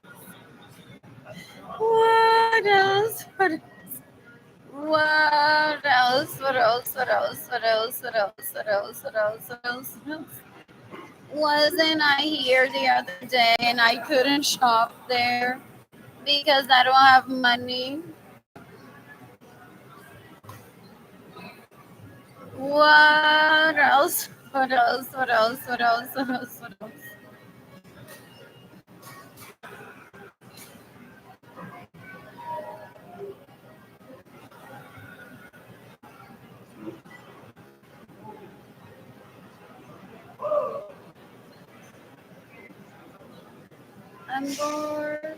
What else? What else? What else? What else? What else? What else? What else? What else? What else? What else? Wasn't I here the other day and I couldn't shop there because I don't have money? What else? What else? What else? What else? What else? What else? I'm bored.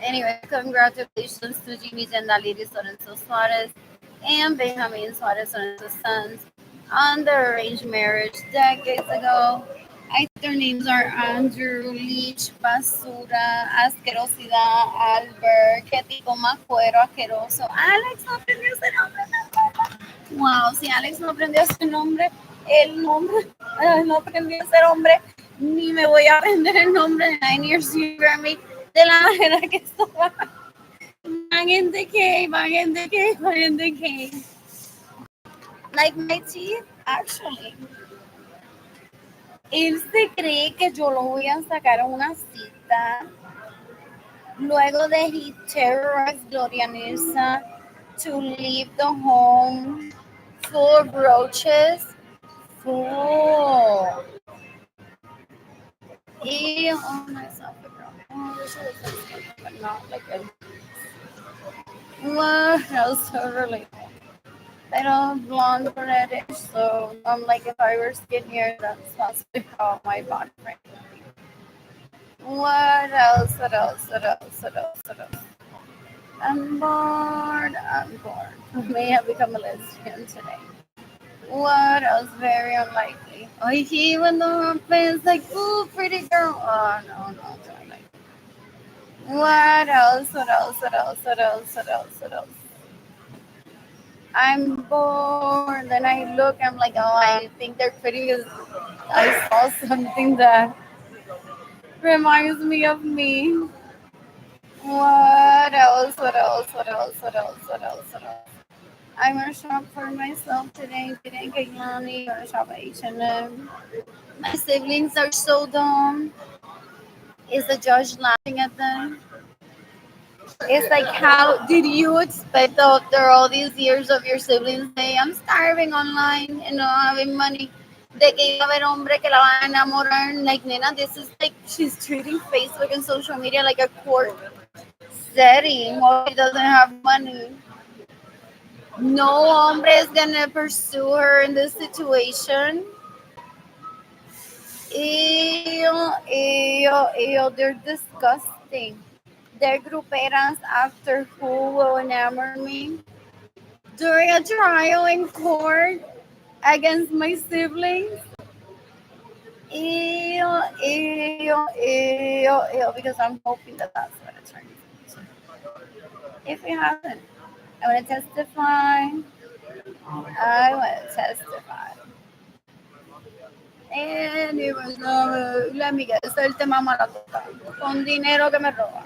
Anyway, congratulations to Jimmy Jandaliris Lorenzo Suarez and Benjamin Suarez Lorenzo's sons on their arranged marriage decades ago. I think their names are Andrew, Leach, Basura, Asquerosidad, Albert, que tipo más cuero asqueroso. Alex no aprendió ese nombre tampoco. Wow, si Alex no aprendió ese nombre, el nombre, no aprendió ese nombre, ni me voy a aprender el nombre de 9 years younger than me de la manera que estaba. Van in decay, van in decay, van in decay. Like my teeth, actually. Él se cree que yo lo voy a sacar a una cita luego de he terrorized Gloria Nilsa to leave the home full of roaches. Full. Y oh myself, oh, this is but not like a what else so really. Pero blonde reddish, so I'm like if I were skinnier, that's possibly how my body frame would be. What else? What else? What else? What else? What else? I'm bored. I'm bored. I may have become a lesbian today. What else? Very unlikely. Oh, he even though I'm playing like, ooh, pretty girl. Oh no, no, darling. What else? What else? What else? What else? What else? What else? I'm bored. Then I look, I'm like, oh, I think they're pretty because I saw something that reminds me of me. What else? What else? What else? What else? What else? What else? I'm gonna shop for myself today. Didn't get money. Gonna shop at H&M. My siblings are so dumb. Is the judge laughing at them? It's like, how did you expect after all these years of your siblings say, I'm starving online and not having money? De que iba a haber hombre que la van a enamorar. Like, nena, this is like, she's treating Facebook and social media like a court setting while she doesn't have money. No hombre is gonna pursue her in this situation. Ew, ew, ew, they're disgusting. They're gruperas after who will enamor me. During a trial in court against my siblings. Ew, ew, ew, ew, because I'm hoping that that's what it turns into. If it hasn't, I want to testify. I want to testify. Anyways, no, let me guess, el tema maratota. Con dinero que me roban.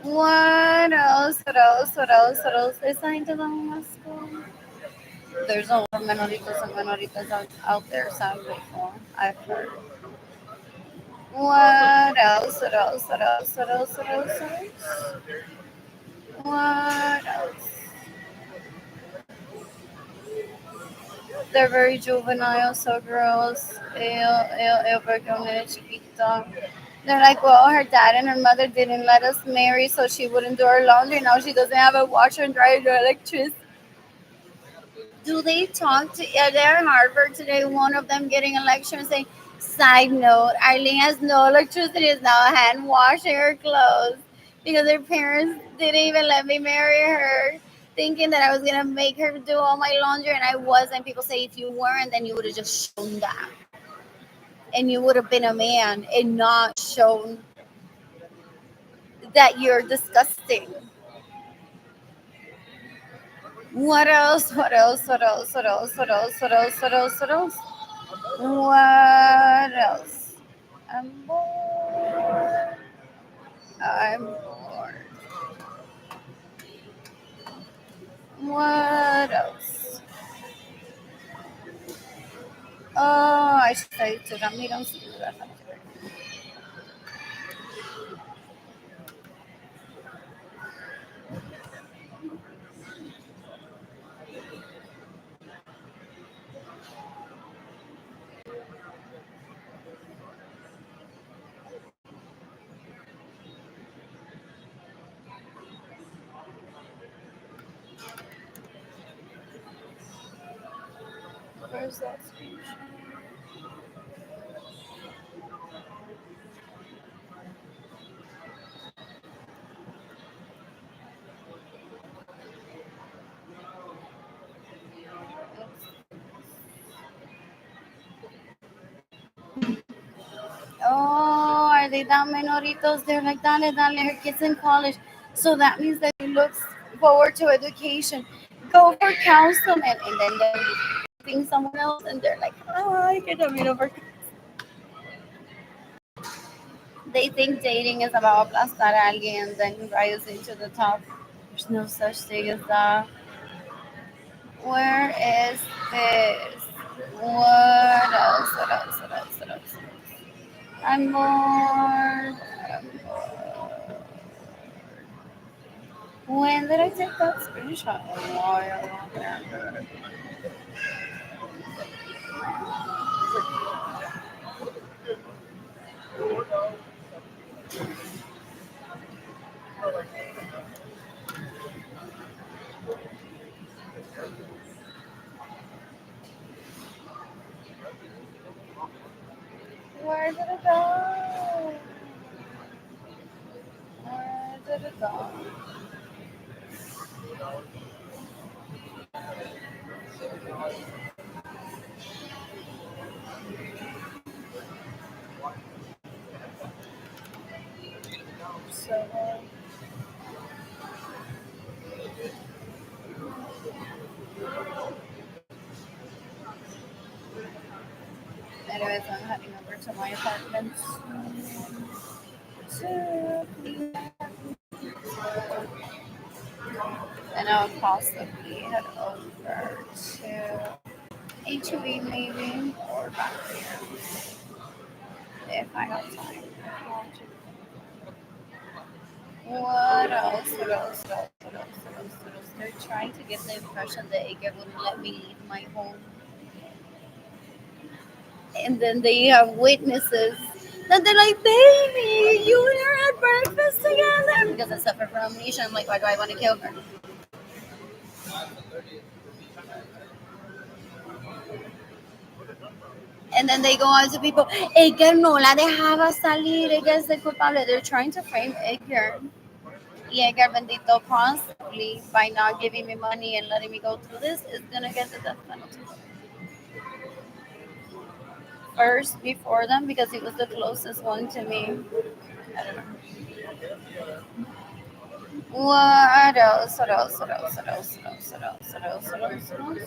What else? What else? What else? What else? Esa gente da un asco. There's a lot of menoritas and menoritas out there, sadly. I've heard. What else? What else? What else? What else? What else? What else? What else? They're very juvenile, so gross. Ew, ew, ew, porque una era chiquita. They're like, well, her dad and her mother didn't let us marry, so she wouldn't do her laundry. Now she doesn't have a washer and dryer, no electricity. Do they talk to? Yeah, they're in Harvard today. One of them getting a lecture and saying, "Side note: Eileen has no electricity. Is now hand washing her clothes because her parents didn't even let me marry her." Thinking that I was gonna make her do all my laundry, and I wasn't. People say if you weren't, then you would have just shown that, and you would have been a man and not shown that you're disgusting. What else? What else? What else? What else? What else? What else? What else? What else? What else? I'm bored. I'm bored. What else? Oh, I should say to them, you don't see that. Where's that screenshot? Oh, are they that menoritos? They're like, dale, dale, her kid's in college. So that means that he looks forward to education. Go for counseling. And then they're dating someone else and they're like, oh, I get a bit over. They think dating is about aplastar a alguien and then rising to the top. There's no such thing as that. Where is this? What else? What else? What else? What else? I'm bored. I'm bored. When did I take that screenshot? Where did it go? Where did it go? So, anyways, I'm heading over to my apartment to clean up. And I'll possibly head over to HEB maybe or back there if I have time. What else? What else? What else? What else? What else? What else? They're trying to get the impression that Edgar wouldn't let me leave my home. And then they have witnesses. Then they're like, baby, you and her had breakfast together. Because I suffer from amnesia. I'm like, why do I want to kill her? And then they go out to people, Edgar no la dejaba salir, Edgar es el culpable. They're trying to frame Edgar. Y Edgar Bendito possibly, by not giving me money and letting me go through this, is going to get the death penalty. First, before them, because he was the closest one to me. I don't know. What else? What else? What else? What else? What else? What else? What else? What else? What else?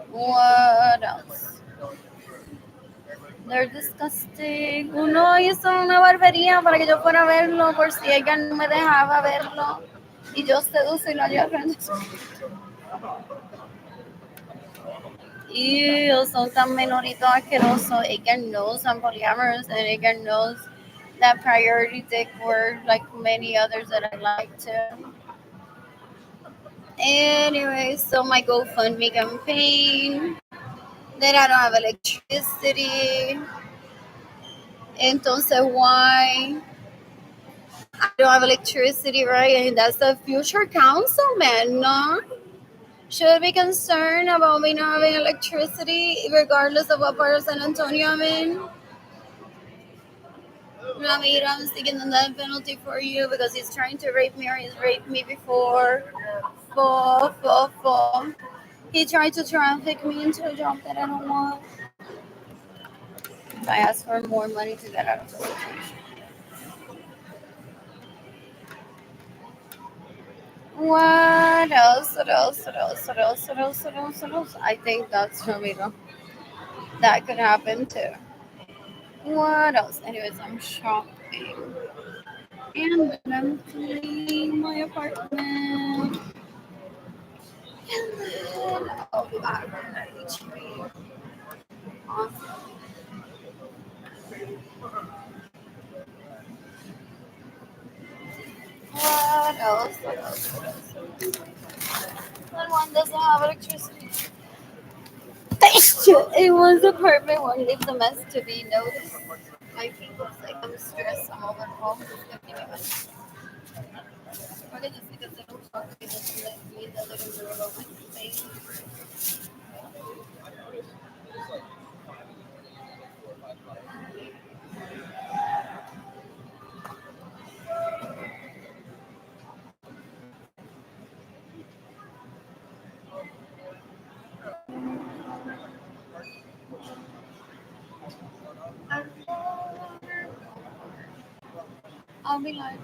What else? They're disgusting. Uno hizo una barbería para que yo fuera a verlo por si ella no me dejaba verlo. Y yo seduce y lo llevo frente a su. Ew, son tan menoritos asquerosos. Ella knows I'm polyamorous and Ella knows that priority dick were like many others that I like too. Anyway, so my GoFundMe campaign. Then I don't have electricity. Entonces, why? I don't have electricity, right? And that's the future councilman, no? Should be concerned about me not having electricity, regardless of what part of San Antonio I'm in. Ramiro, I'm seeking the death penalty for you because he's trying to rape me or he's raped me before. Full. He tried to traffic me into a job that I don't want. I asked for more money to get out of the situation. What else? What else? What else? What else? What else? What else? What else? I think that's Ramiro. That could happen too. What else? Anyways, I'm shopping. And then I'm cleaning my apartment. And then I'll be back at HB. Awesome. What else? What else? What else? That one doesn't have electricity. It was apartment one leaves a mess to be noticed. My people's like, I'm stressed, I'm overwhelmed. Probably just because they don't talk to me, doesn't let me in the living room of my space. I'll be like,